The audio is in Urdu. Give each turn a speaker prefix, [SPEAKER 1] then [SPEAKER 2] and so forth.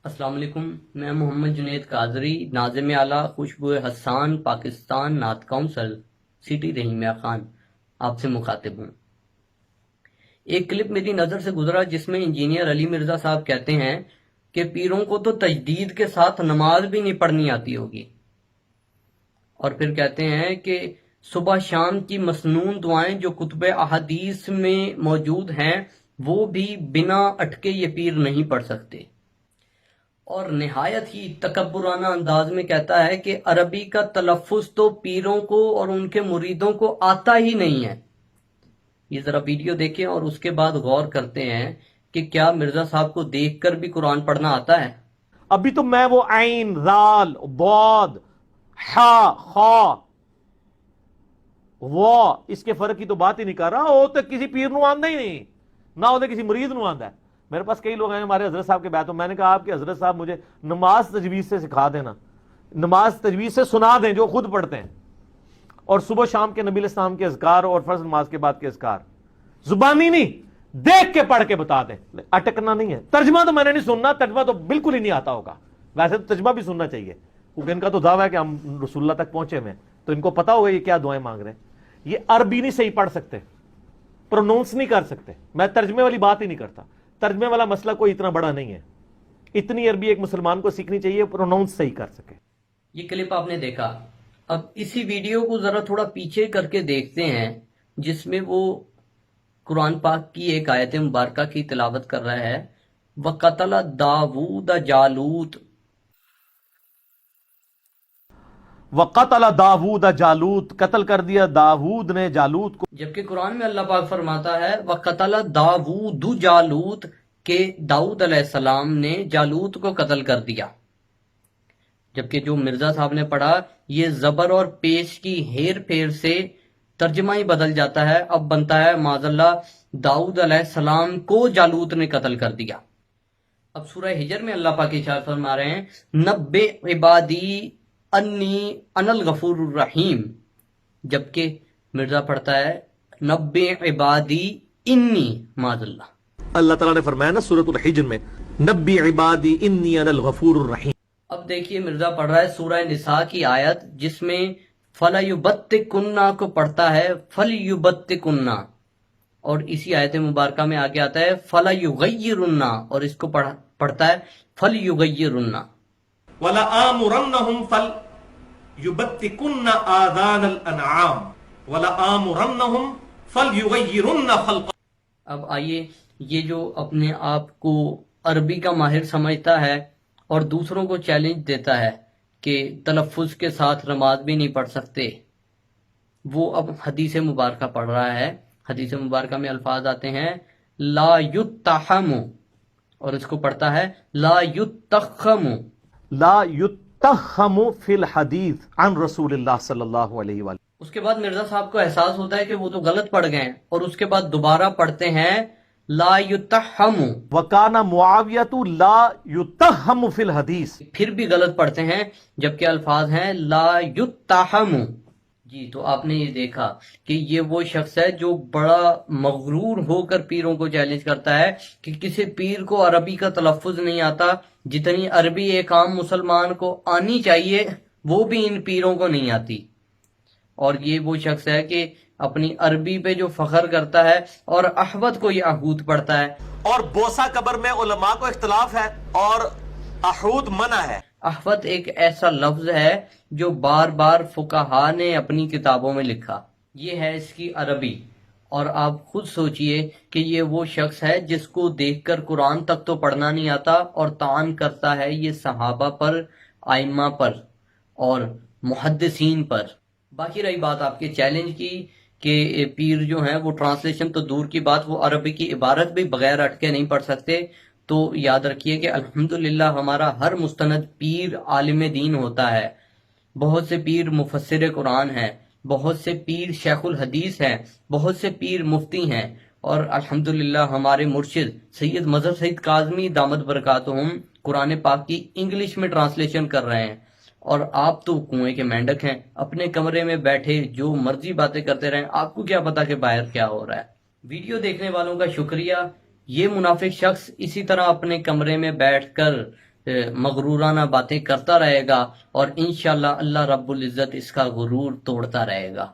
[SPEAKER 1] السلام علیکم، میں محمد جنید قادری، ناظم اعلیٰ خوشبو حسان پاکستان نعت کونسل سٹی رحیمیہ خان آپ سے مخاطب ہوں۔ ایک کلپ میری نظر سے گزرا جس میں انجینئر علی مرزا صاحب کہتے ہیں کہ پیروں کو تو تجدید کے ساتھ نماز بھی نہیں پڑھنی آتی ہوگی، اور پھر کہتے ہیں کہ صبح شام کی مسنون دعائیں جو کتب احادیث میں موجود ہیں وہ بھی بنا اٹکے یہ پیر نہیں پڑھ سکتے، اور نہایت ہی تکبرانہ انداز میں کہتا ہے کہ عربی کا تلفظ تو پیروں کو اور ان کے مریدوں کو آتا ہی نہیں ہے۔ یہ ذرا ویڈیو دیکھیں اور اس کے بعد غور کرتے ہیں کہ کیا مرزا صاحب کو دیکھ کر بھی قرآن پڑھنا آتا ہے؟
[SPEAKER 2] ابھی تو میں وہ عین ذال ضاد حا خا وہ اس کے فرق کی تو بات ہی نہیں کر رہا، وہ تو کسی پیر نو آندہ ہی نہیں، نہ وہ کسی مرید نو آندہ ہے۔ میرے پاس کئی لوگ ہیں ہمارے حضرت صاحب کے بیعت، میں نے کہا آپ کے حضرت صاحب مجھے نماز تجویز سے سکھا دینا، نماز تجویز سے سنا دیں جو خود پڑھتے ہیں، اور صبح شام کے نبی الاسلام کے اذکار اور فرض نماز کے بعد کے اذکار زبانی نہیں دیکھ کے پڑھ کے بتا دیں، اٹکنا نہیں ہے۔ ترجمہ تو میں نے نہیں سننا، ترجمہ تو بالکل ہی نہیں آتا ہوگا، ویسے تو ترجمہ بھی سننا چاہیے کیونکہ ان کا تو دعویٰ ہے کہ ہم رسول اللہ تک پہنچے ہوئے ہیں، تو ان کو پتا ہوگا یہ کیا دعائیں مانگ رہے ہیں۔ یہ عربی نہیں صحیح پڑھ سکتے، پرونونس نہیں کر سکتے۔ میں ترجمے والی بات ہی نہیں کرتا، ترجمے والا مسئلہ کوئی اتنا بڑا نہیں ہے، اتنی عربی ایک مسلمان کو سیکھنی چاہیے پرونونس صحیح کر سکے۔
[SPEAKER 1] یہ کلپ آپ نے دیکھا، اب اسی ویڈیو کو ذرا تھوڑا پیچھے کر کے دیکھتے ہیں جس میں وہ قرآن پاک کی ایک آیت مبارکہ کی تلاوت کر رہا ہے، وَقَتَلَ دَاوُودَ جَالُوتَ۔
[SPEAKER 2] وَقَتَلَ دَاوُودَ جالوت، قتل کر دیا داود نے جالوت کو،
[SPEAKER 1] جبکہ قرآن میں اللہ پاک فرماتا ہے وَقَتَلَ دَاوُودُ جَالُوتَ کہ داؤد علیہ السلام نے جالوت کو قتل کر دیا۔ جبکہ جو مرزا صاحب نے پڑھا یہ زبر اور پیش کی ہیر پھیر سے ترجمہ ہی بدل جاتا ہے، اب بنتا ہے معاذ اللہ داؤد علیہ السلام کو جالوت نے قتل کر دیا۔ اب سورہ ہجر میں اللہ پاک ارشاد فرما رہے ہیں نبئ عبادی انی انا الغفور الرحیم، جبکہ مرزا پڑھتا ہے نبئ عبادی انی معاذ اللہ۔
[SPEAKER 2] اللہ تعالیٰ نے فرمایا نا سورۃ الحجر میں نبی عبادی انی انا الغفور الرحیم۔
[SPEAKER 1] اب دیکھیے مرزا پڑھ رہا ہے سورہ نساء کی آیت جس میں فَلَيُبَتِّكُنَّ کو پڑھتا ہے فَلْيُبَتِّكُنَّ، اور اسی آیت مبارکہ میں آگے آتا ہے فَلَيُغَيِّرُنَّ، اور اس کو پڑھتا ہے فَلْيُغَيِّرُنَّ۔
[SPEAKER 2] وَلَآمُرَنَّهُمْ فَلْيُبَتِّكُنَّ آذَانَ الْأَنْعَامِ وَلَآمُرَنَّهُمْ فَلْيُغَيِّرُنَّ خَلْقَ۔
[SPEAKER 1] اب آئیے، یہ جو اپنے آپ کو عربی کا ماہر سمجھتا ہے اور دوسروں کو چیلنج دیتا ہے کہ تلفظ کے ساتھ نماز بھی نہیں پڑھ سکتے، وہ اب حدیث مبارکہ پڑھ رہا ہے۔ حدیث مبارکہ میں الفاظ آتے ہیں لا یتحم، اور اس کو پڑھتا ہے لا یتخم۔
[SPEAKER 2] لا یتخم فی الحدیث عن رسول اللہ صلی اللہ علیہ وآلہ۔
[SPEAKER 1] اس کے بعد مرزا صاحب کو احساس ہوتا ہے کہ وہ تو غلط پڑھ گئے ہیں، اور اس کے بعد دوبارہ پڑھتے ہیں لا یتحم،
[SPEAKER 2] وکان معاویۃ لا یتہم فی الحدیث،
[SPEAKER 1] پھر بھی غلط پڑھتے ہیں جبکہ الفاظ ہیں لا یتحم۔ جی تو آپ نے یہ دیکھا کہ یہ وہ شخص ہے جو بڑا مغرور ہو کر پیروں کو چیلنج کرتا ہے کہ کسی پیر کو عربی کا تلفظ نہیں آتا، جتنی عربی ایک عام مسلمان کو آنی چاہیے وہ بھی ان پیروں کو نہیں آتی۔ اور یہ وہ شخص ہے کہ اپنی عربی پہ جو فخر کرتا ہے اور احوت کو یہ احوت پڑھتا ہے،
[SPEAKER 2] اور بوسہ قبر میں علماء کو اختلاف ہے اور احوت منع ہے۔
[SPEAKER 1] احوت ایک ایسا لفظ ہے جو بار بار فقہا نے اپنی کتابوں میں لکھا، یہ ہے اس کی عربی، اور آپ خود سوچئے کہ یہ وہ شخص ہے جس کو دیکھ کر قرآن تک تو پڑھنا نہیں آتا، اور طعن کرتا ہے یہ صحابہ پر، ائمہ پر اور محدثین پر۔ باقی رہی بات آپ کے چیلنج کی کہ پیر جو ہیں وہ ٹرانسلیشن تو دور کی بات، وہ عربی کی عبارت بھی بغیر اٹکے نہیں پڑھ سکتے، تو یاد رکھیے کہ الحمدللہ ہمارا ہر مستند پیر عالم دین ہوتا ہے، بہت سے پیر مفسر قرآن ہیں، بہت سے پیر شیخ الحدیث ہیں، بہت سے پیر مفتی ہیں، اور الحمدللہ ہمارے مرشد سید مظہر سعید کاظمی دامت برکاتہم قرآن پاک کی انگلش میں ٹرانسلیشن کر رہے ہیں، اور آپ تو کنویں کے مینڈک ہیں، اپنے کمرے میں بیٹھے جو مرضی باتیں کرتے رہیں، آپ کو کیا پتا کہ باہر کیا ہو رہا ہے۔ ویڈیو دیکھنے والوں کا شکریہ۔ یہ منافق شخص اسی طرح اپنے کمرے میں بیٹھ کر مغرورانہ باتیں کرتا رہے گا اور انشاءاللہ اللہ رب العزت اس کا غرور توڑتا رہے گا.